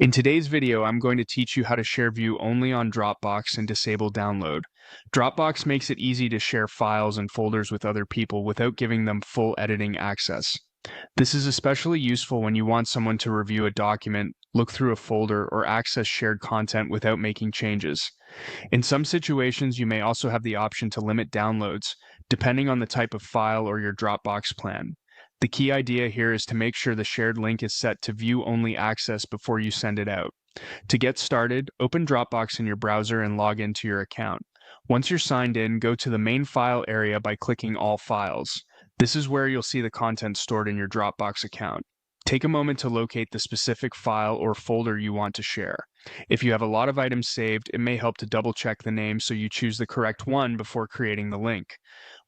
In today's video, I'm going to teach you how to share view only on Dropbox and disable download. Dropbox makes it easy to share files and folders with other people without giving them full editing access. This is especially useful when you want someone to review a document, look through a folder, or access shared content without making changes. In some situations, you may also have the option to limit downloads, depending on the type of file or your Dropbox plan. The key idea here is to make sure the shared link is set to view-only access before you send it out. To get started, open Dropbox in your browser and log into your account. Once you're signed in, go to the main file area by clicking All Files. This is where you'll see the content stored in your Dropbox account. Take a moment to locate the specific file or folder you want to share. If you have a lot of items saved, it may help to double-check the name so you choose the correct one before creating the link.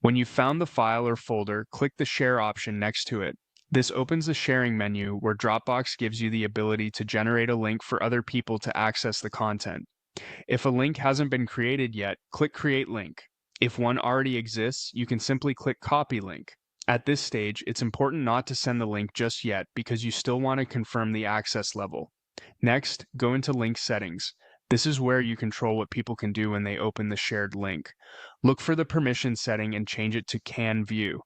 When you've found the file or folder, click the Share option next to it. This opens the sharing menu where Dropbox gives you the ability to generate a link for other people to access the content. If a link hasn't been created yet, click Create Link. If one already exists, you can simply click Copy Link. At this stage, it's important not to send the link just yet because you still want to confirm the access level. Next, go into Link Settings. This is where you control what people can do when they open the shared link. Look for the permission setting and change it to Can View.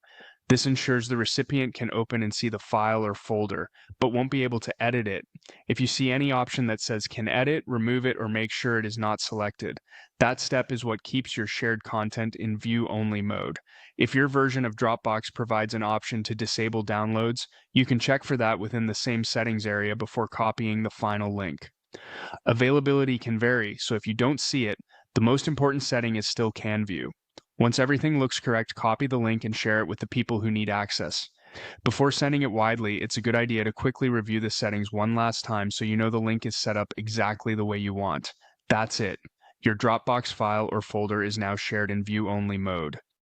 This ensures the recipient can open and see the file or folder, but won't be able to edit it. If you see any option that says Can Edit, remove it or make sure it is not selected. That step is what keeps your shared content in view-only mode. If your version of Dropbox provides an option to disable downloads, you can check for that within the same settings area before copying the final link. Availability can vary, so if you don't see it, the most important setting is still Can View. Once everything looks correct, copy the link and share it with the people who need access. Before sending it widely, it's a good idea to quickly review the settings one last time so you know the link is set up exactly the way you want. That's it. Your Dropbox file or folder is now shared in view-only mode.